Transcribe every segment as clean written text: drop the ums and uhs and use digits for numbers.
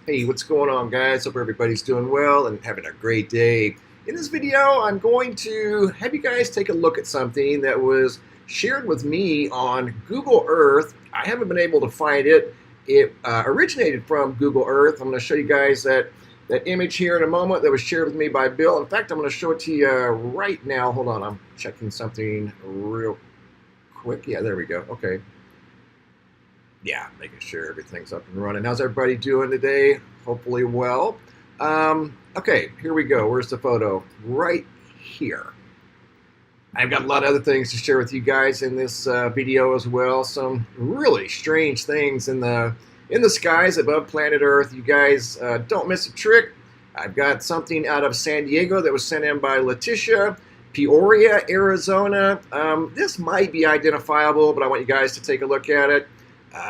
Hey, what's going on, guys? Hope everybody's doing well and having a great day. In this video, I'm going to have you guys take a look at something that was shared with me on Google Earth. I haven't been able to find it. It originated from Google Earth. I'm going to show you guys that image here in a moment that was shared with me by Bill. In fact, I'm going to show it to you right now. Hold on, I'm checking something real quick. Yeah, there we go. Okay. Yeah, making sure everything's up and running. How's everybody doing today? Hopefully well. Okay, here we go. Where's the photo? Right here. I've got a lot of other things to share with you guys in this video as well. Some really strange things in the skies above planet Earth. You guys don't miss a trick. I've got something out of San Diego that was sent in by Letitia. Peoria, Arizona. This might be identifiable, but I want you guys to take a look at it.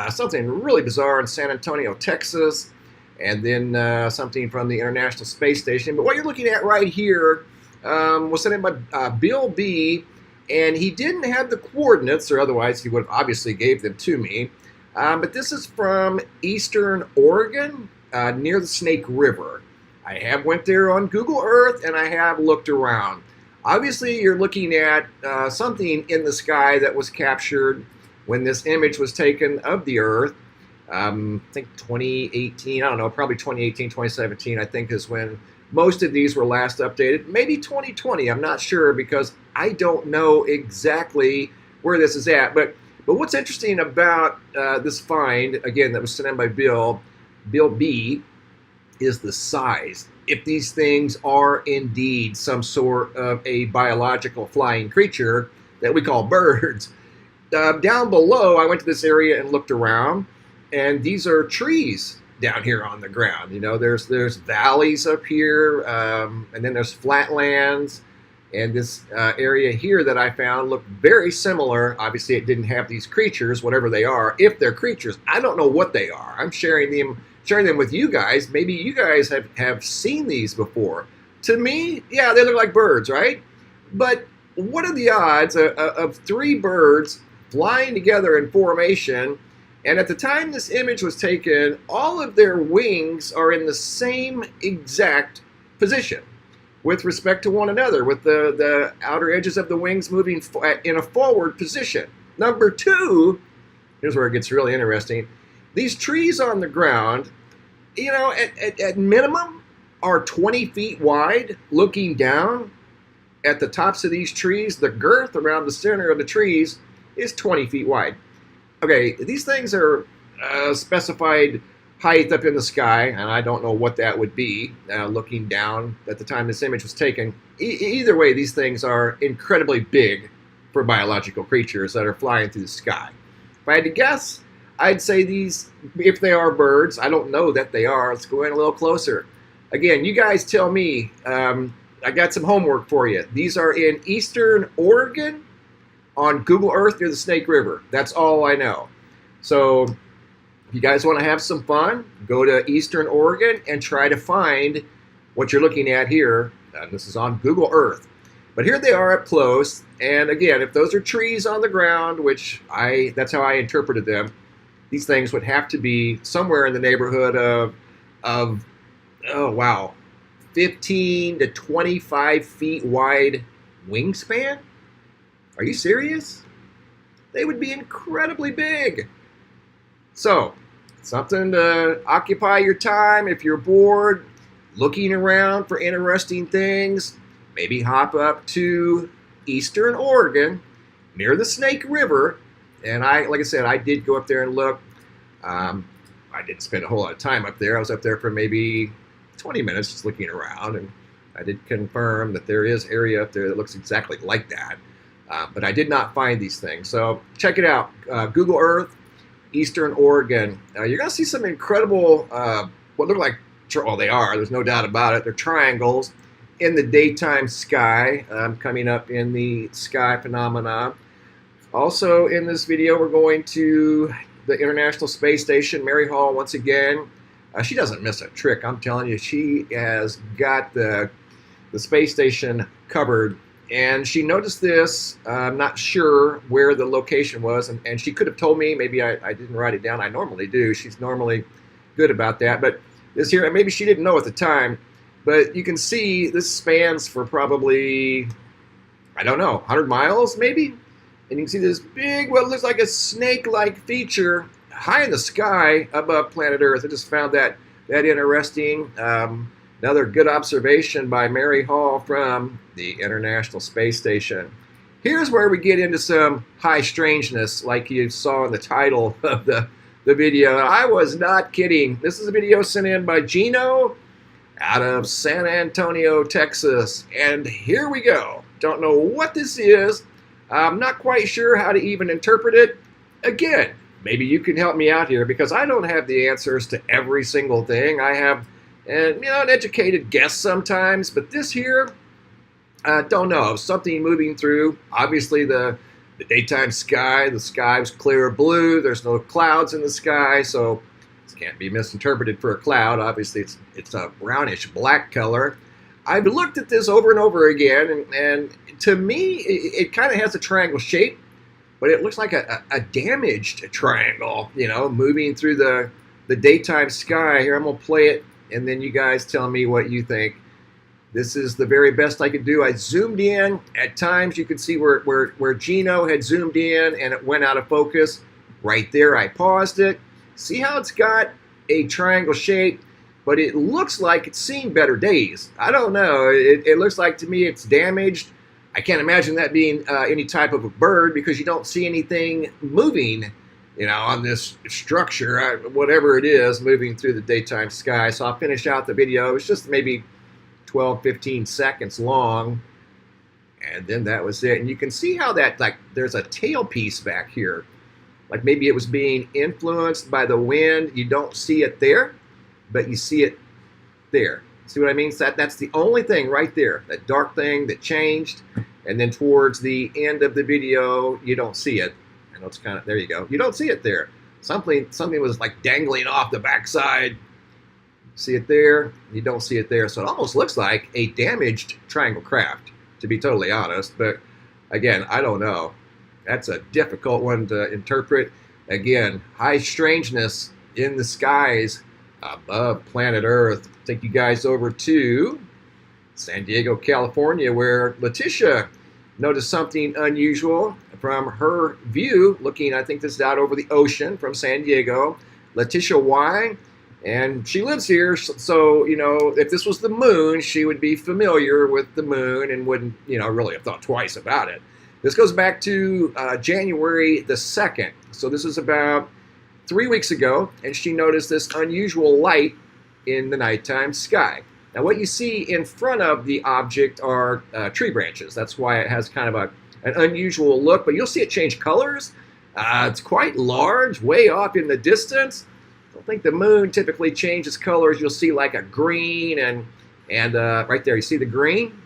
Something really bizarre in San Antonio, Texas, and then something from the International Space Station. But what you're looking at right here was sent in by Bill B, and he didn't have the coordinates, or otherwise he would have obviously gave them to me. But this is from Eastern Oregon, near the Snake River. I have went there on Google Earth, and I have looked around. Obviously, you're looking at something in the sky that was captured when this image was taken of the Earth. I think 2018, I don't know, probably 2018, 2017, I think is when most of these were last updated. Maybe 2020, I'm not sure, because I don't know exactly where this is at. But what's interesting about this find, again, that was sent in by Bill B, is the size. If these things are indeed some sort of a biological flying creature that we call birds. Down below, I went to this area and looked around, and these are trees down here on the ground. You know, there's valleys up here, and then there's flatlands, and this area here that I found looked very similar. Obviously, it didn't have these creatures, whatever they are. If they're creatures, I don't know what they are. I'm sharing them with you guys. Maybe you guys have seen these before. To me, yeah, they look like birds, right? But what are the odds of three birds flying together in formation, and at the time this image was taken, all of their wings are in the same exact position with respect to one another, with the outer edges of the wings moving in a forward position. Number two, here's where it gets really interesting. These trees on the ground, you know, at minimum are 20 feet wide. Looking down at the tops of these trees, the girth around the center of the trees is 20 feet wide. Okay, these things are specified height up in the sky, and I don't know what that would be looking down at the time this image was taken. Either way, these things are incredibly big for biological creatures that are flying through the sky. If I had to guess, I'd say these, if they are birds, I don't know that they are. Let's go in a little closer. Again, you guys tell me. I got some homework for you. These are in Eastern Oregon, on Google Earth near the Snake River. That's all I know. So if you guys want to have some fun, go to Eastern Oregon and try to find what you're looking at here. This is on Google Earth. But here they are up close. And again, if those are trees on the ground, which that's how I interpreted them, these things would have to be somewhere in the neighborhood of oh wow, 15 to 25 feet wide wingspan. Are you serious? They would be incredibly big. So, something to occupy your time if you're bored, looking around for interesting things. Maybe hop up to Eastern Oregon, near the Snake River. And like I said, I did go up there and look. I didn't spend a whole lot of time up there. I was up there for maybe 20 minutes just looking around. And I did confirm that there is area up there that looks exactly like that. But I did not find these things. So check it out. Google Earth, Eastern Oregon. You're going to see some incredible, what look like, well, they are. There's no doubt about it. They're triangles in the daytime sky, coming up in the sky phenomena. Also in this video, we're going to the International Space Station, Mary Hall, once again. She doesn't miss a trick. I'm telling you, she has got the space station covered. And she noticed this. I'm not sure where the location was, and she could have told me. Maybe I didn't write it down. I normally do. She's normally good about that. But this here, and maybe she didn't know at the time, but you can see this spans for probably, I don't know, 100 miles maybe? And you can see this big, what looks like a snake-like feature high in the sky above planet Earth. I just found that interesting. Another good observation by Mary Hall from the International Space Station. Here's where we get into some high strangeness, like you saw in the title of the video. I was not kidding. This is a video sent in by Gino out of San Antonio, Texas. And here we go. Don't know what this is. I'm not quite sure how to even interpret it. Again, maybe you can help me out here, because I don't have the answers to every single thing. I have an educated guess sometimes, but this here, I don't know. Something moving through. Obviously, the daytime sky. The sky was clear blue. There's no clouds in the sky, so this can't be misinterpreted for a cloud. Obviously, it's a brownish black color. I've looked at this over and over again, and to me, it kind of has a triangle shape, but it looks like a damaged triangle, moving through the daytime sky. Here, I'm going to play it, and then you guys tell me what you think. This is the very best I could do. I zoomed in. At times, you could see where Gino had zoomed in, and it went out of focus. Right there, I paused it. See how it's got a triangle shape, but it looks like it's seen better days. I don't know. It looks like to me it's damaged. I can't imagine that being any type of a bird, because you don't see anything moving, on this structure, whatever it is, moving through the daytime sky. So I'll finish out the video. It's just maybe 12, 15 seconds long. And then that was it. And you can see how that, like, there's a tailpiece back here. Like maybe it was being influenced by the wind. You don't see it there, but you see it there. See what I mean? So that's the only thing right there, that dark thing that changed. And then towards the end of the video, you don't see it. I know it's kind of, there you go. You don't see it there. Something was like dangling off the backside. See it there? You don't see it there. So it almost looks like a damaged triangle craft, to be totally honest. But again, I don't know. That's a difficult one to interpret. Again, high strangeness in the skies above planet Earth. Take you guys over to San Diego, California, where Letitia noticed something unusual from her view, looking, I think this is out over the ocean from San Diego. Letitia Y, and she lives here, so, if this was the moon, she would be familiar with the moon and wouldn't, really have thought twice about it. This goes back to January the 2nd, so this is about 3 weeks ago, and she noticed this unusual light in the nighttime sky. Now, what you see in front of the object are tree branches. That's why it has kind of an unusual look, but you'll see it change colors. It's quite large, way off in the distance. I don't think the moon typically changes colors. You'll see like a green, and right there, you see the green?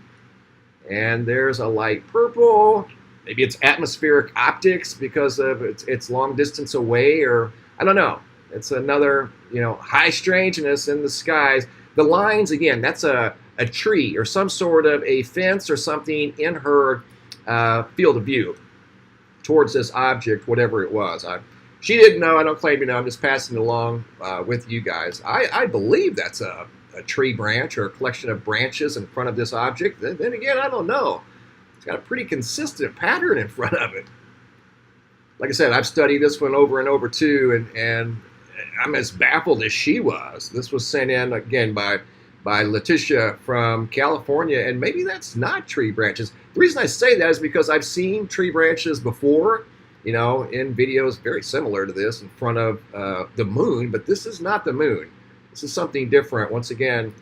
And there's a light purple. Maybe it's atmospheric optics because of it's long distance away, or I don't know. It's another, high strangeness in the skies. The lines, again, that's a tree or some sort of a fence or something in her field of view towards this object, whatever it was. She didn't know. I don't claim to know. I'm just passing it along with you guys. I believe that's a tree branch or a collection of branches in front of this object. Then again, I don't know. It's got a pretty consistent pattern in front of it. Like I said, I've studied this one over and over too, and I'm as baffled as she was. This was sent in again by Letitia from California, and maybe that's not tree branches. The reason I say that is because I've seen tree branches before, in videos very similar to this in front of the moon, but this is not the moon. This is something different. Once again,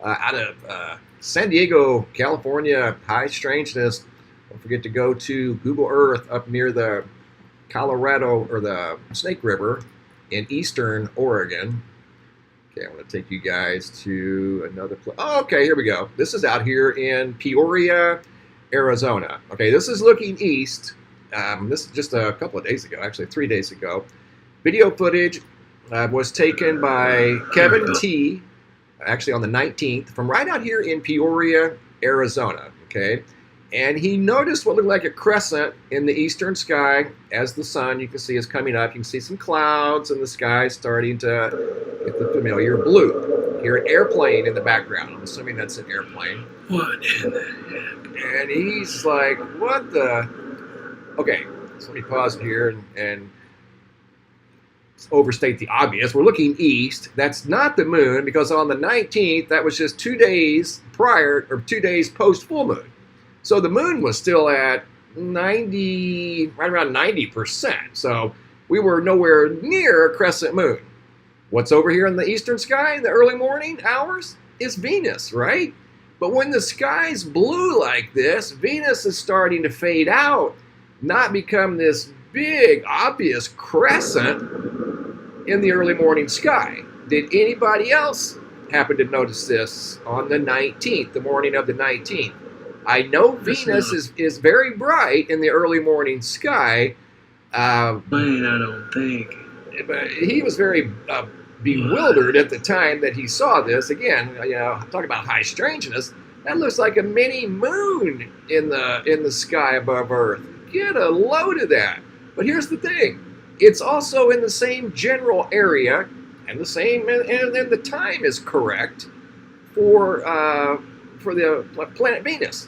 out of San Diego, California, high strangeness. Don't forget to go to Google Earth up near the Colorado or the Snake River in eastern Oregon. Okay, I'm going to take you guys to another place. Oh, okay, here we go. This is out here in Peoria, Arizona. Okay, this is looking east. This is just a couple of days ago, actually 3 days ago. Video footage was taken by Kevin T, actually on the 19th, from right out here in Peoria, Arizona. Okay, and he noticed what looked like a crescent in the eastern sky as the sun, you can see, is coming up. You can see some clouds and the sky starting to get the familiar blue. Hear an airplane in the background. I'm assuming that's an airplane. What in the heck? And he's like, what the? Okay, so let me pause here and overstate the obvious. We're looking east. That's not the moon, because on the 19th, that was just 2 days prior, or 2 days post full moon. So the moon was still at 90, right around 90%. So we were nowhere near a crescent moon. What's over here in the eastern sky in the early morning hours is Venus, right? But when the sky's blue like this, Venus is starting to fade out, not become this big, obvious crescent in the early morning sky. Did anybody else happen to notice this on the 19th, the morning of the 19th? I know Venus is very bright in the early morning sky. I don't think. But he was very bewildered at the time that he saw this. Again, talking about high strangeness, that looks like a mini moon in the sky above Earth. Get a load of that. But here's the thing. It's also in the same general area, and the time is correct for the planet Venus.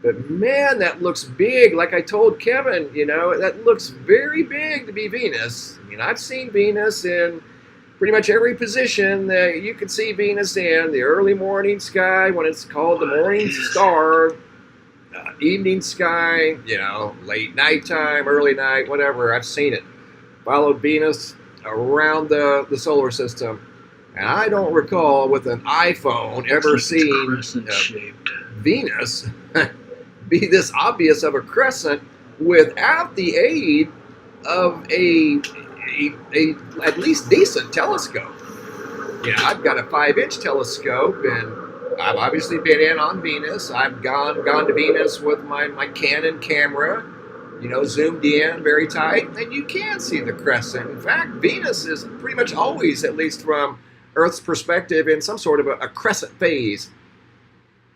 But man, that looks big. Like I told Kevin, that looks very big to be Venus. I mean, I've seen Venus in pretty much every position that you can see Venus in. The early morning sky, when it's called the morning star. Evening sky, late nighttime, early night, whatever. I've seen it. Followed Venus around the solar system. And I don't recall with an iPhone ever seeing Venus be this obvious of a crescent without the aid of a at least decent telescope. I've got a 5-inch telescope, and I've obviously been in on Venus. I've gone to Venus with my Canon camera, zoomed in very tight, and you can see the crescent. In fact, Venus is pretty much always, at least from Earth's perspective, in some sort of a crescent phase.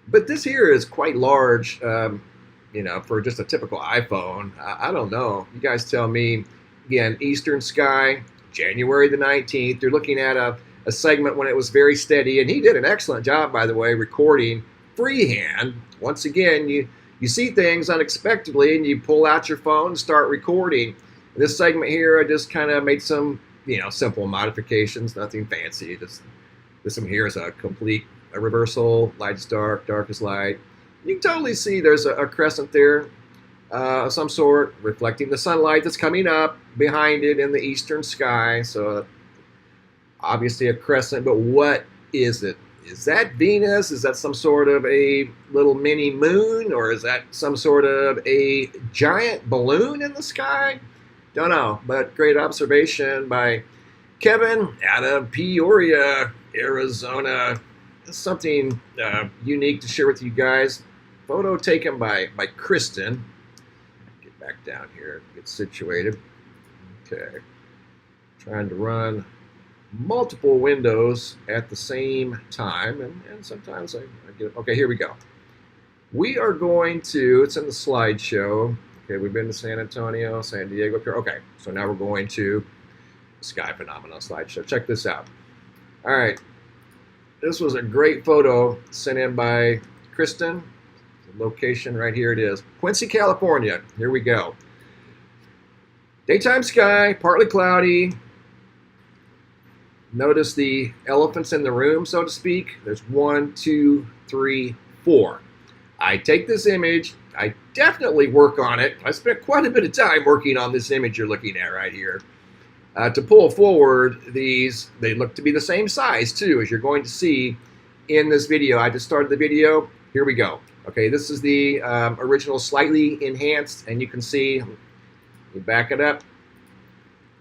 But this here is quite large, for just a typical iPhone. I don't know. You guys tell me. Again, eastern sky, January the 19th. You're looking at a segment when it was very steady, and he did an excellent job, by the way, recording freehand. Once again, you see things unexpectedly, and you pull out your phone and start recording. In this segment here, I just kind of made some, simple modifications, nothing fancy. Just this one here is a complete reversal, light is dark, dark is light. You can totally see there's a crescent there of some sort, reflecting the sunlight that's coming up behind it in the eastern sky. So obviously a crescent, but what is it? Is that Venus? Is that some sort of a little mini moon? Or is that some sort of a giant balloon in the sky? Don't know, but great observation by Kevin out of Peoria, Arizona. Something unique to share with you guys. Photo taken by Kristen. Get back down here, get situated. Okay. Trying to run multiple windows at the same time, and sometimes I get, okay, here we go. We are going to, it's in the slideshow. Okay, we've been to San Antonio, San Diego. Okay, so now we're going to Sky Phenomenon slideshow. Check this out. All right, this was a great photo sent in by Kristen. The location right here it is. Quincy, California. Here we go. Daytime sky, partly cloudy. Notice the elephants in the room, so to speak. There's 1, 2, 3, 4. I take this image. I definitely work on it. I spent quite a bit of time working on this image you're looking at right here. To pull forward these, they look to be the same size too, as you're going to see in this video. I just started the video. Here we go. Okay, this is the original slightly enhanced, and you can see, you back it up,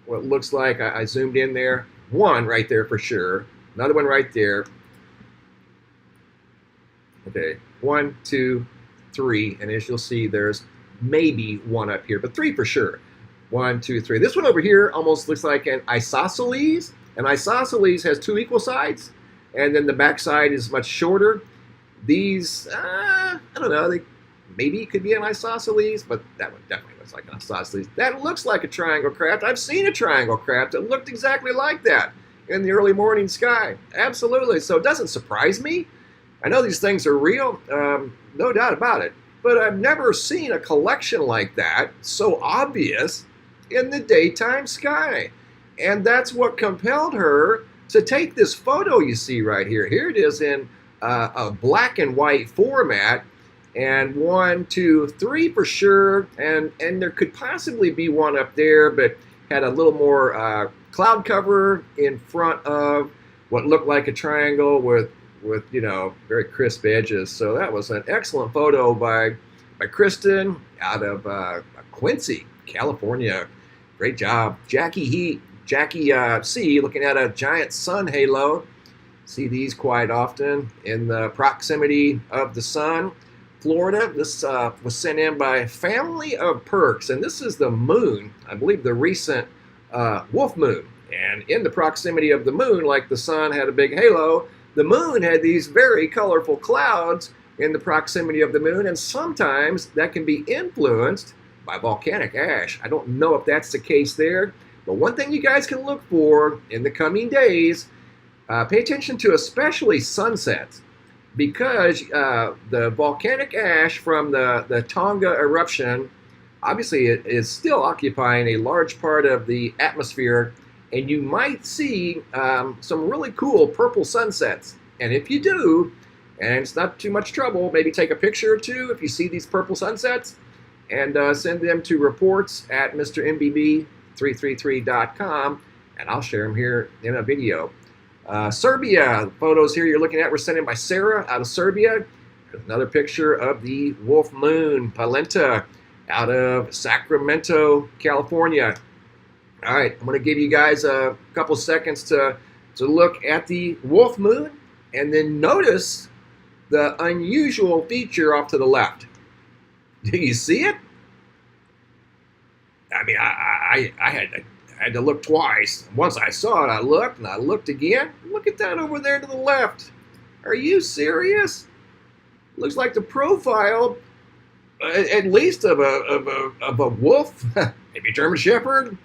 what it looks like. I zoomed in there. One right there for sure. Another one right there. Okay, 1, 2, 3, and as you'll see, there's maybe one up here, but 3 for sure. 1, 2, 3. This one over here almost looks like an isosceles. An isosceles has 2 equal sides, and then the back side is much shorter. These, I don't know, they maybe could be an isosceles, but that one definitely looks like an isosceles. That looks like a triangle craft. I've seen a triangle craft that looked exactly like that. in the early morning sky. Absolutely. So it doesn't surprise me. I know these things are real, no doubt about it. But I've never seen a collection like that so obvious in the daytime sky. And that's what compelled her to take this photo you see right here. Here it is in a black and white format. And 1, 2, 3 for sure. And there could possibly be one up there, but had a little more cloud cover in front of what looked like a triangle with very crisp edges. So that was an excellent photo by Kristen out of Quincy, California. Great job. Jackie C, looking at a giant sun halo. See these quite often in the proximity of the sun. Florida, this was sent in by Family of Perks, and this is the moon, I believe the recent wolf moon. And in the proximity of the moon, like the sun had a big halo, the moon had these very colorful clouds in the proximity of the moon, and sometimes that can be influenced by volcanic ash. I don't know if that's the case there, but one thing you guys can look for in the coming days, pay attention to especially sunsets, because the volcanic ash from the Tonga eruption, obviously it is still occupying a large part of the atmosphere, and you might see some really cool purple sunsets. And if you do, and it's not too much trouble, maybe take a picture or two if you see these purple sunsets, and send them to reports at MrMBB333.com, and I'll share them here in a video. Serbia, photos here you're looking at were sent in by Sarah out of Serbia. Another picture of the wolf moon, Palenta, out of Sacramento, California. All right, I'm going to give you guys a couple seconds to look at the wolf moon, and then notice the unusual feature off to the left. Do you see it? I mean, I had to look twice. Once I saw it, I looked, and I looked again. Look at that over there to the left. Are you serious? Looks like the profile, at least of a wolf, maybe a German Shepherd.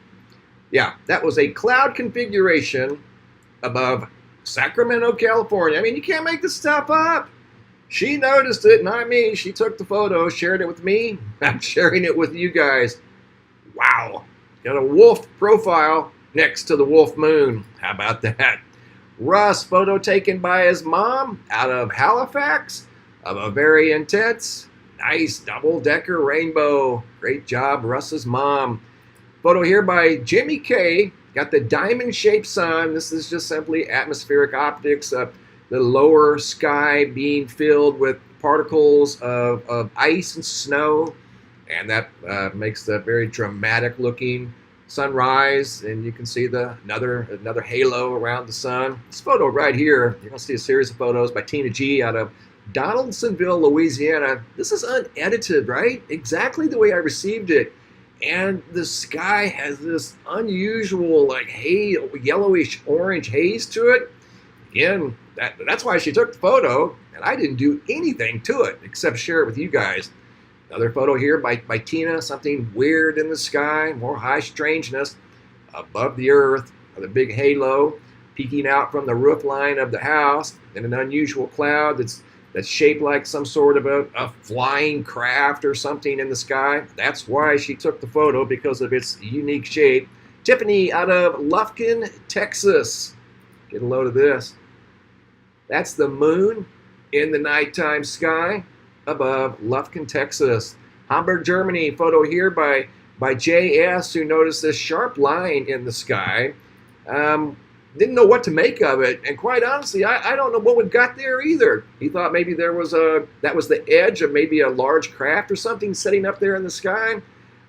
Yeah, that was a cloud configuration above Sacramento, California. I mean, you can't make this stuff up. She noticed it, not me. She took the photo, shared it with me. I'm sharing it with you guys. Wow. Got a wolf profile next to the wolf moon. How about that? Russ, photo taken by his mom out of Halifax of a very intense, nice double-decker rainbow. Great job, Russ's mom. Photo here by Jimmy K. Got the diamond-shaped sun. This is just simply atmospheric optics of the lower sky being filled with particles of ice and snow. And that makes the very dramatic-looking sunrise. And you can see another halo around the sun. This photo right here, you're going to see a series of photos by Tina G. out of Donaldsonville, Louisiana. This is unedited, right? Exactly the way I received it. And the sky has this unusual, like, yellowish orange haze to it. Again, that's why she took the photo, and I didn't do anything to it except share it with you guys. Another photo here by Tina, something weird in the sky, more high strangeness above the earth, with a big halo peeking out from the roof line of the house, and an unusual cloud that's shaped like some sort of a flying craft or something in the sky. That's why she took the photo, because of its unique shape. Tiffany out of Lufkin, Texas. Get a load of this. That's the moon in the nighttime sky above Lufkin, Texas. Hamburg, Germany. Photo here by JS, who noticed this sharp line in the sky. Didn't know what to make of it, and quite honestly, I don't know what we got there either. He thought maybe that was the edge of maybe a large craft or something sitting up there in the sky.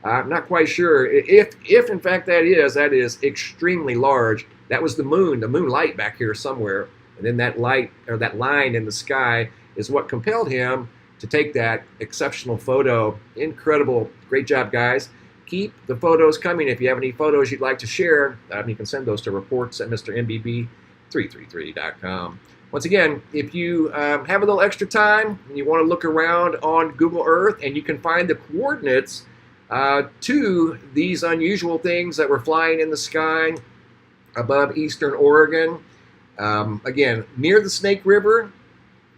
I'm not quite sure. If in fact that is extremely large. That was the moonlight back here somewhere, and then that light, or that line in the sky, is what compelled him to take that exceptional photo. Incredible. Great job, guys. Keep the photos coming. If you have any photos you'd like to share, you can send those to reports at MrMBB333.com. Once again, if you have a little extra time and you want to look around on Google Earth and you can find the coordinates to these unusual things that were flying in the sky, above eastern Oregon. Again, near the Snake River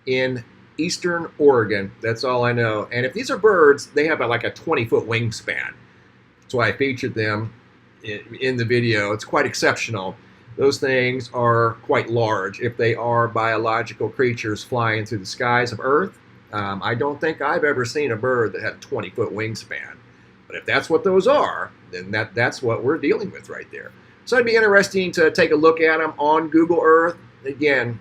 in eastern Oregon. That's all I know. And if these are birds, they have like a 20-foot wingspan. That's why I featured them in the video. It's quite exceptional. Those things are quite large if they are biological creatures flying through the skies of Earth. I don't think I've ever seen a bird that had a 20-foot wingspan. But if that's what those are, then that's what we're dealing with right there. So it'd be interesting to take a look at them on Google Earth. Again,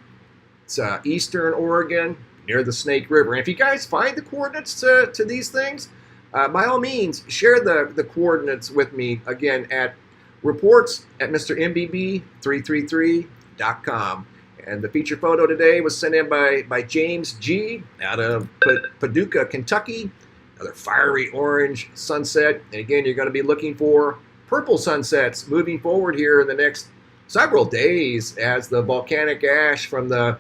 it's eastern Oregon, near the Snake River. And if you guys find the coordinates to these things, by all means, share the coordinates with me, again, at reports at mrmbb333.com. And the feature photo today was sent in by James G. out of Paducah, Kentucky. Another fiery orange sunset. And again, you're going to be looking for purple sunsets moving forward here in the next several days as the volcanic ash from the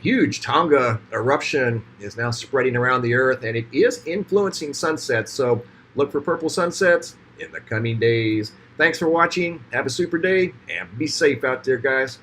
huge Tonga eruption is now spreading around the Earth, and it is influencing sunsets. So look for purple sunsets in the coming days. Thanks for watching. Have a super day, and be safe out there, guys.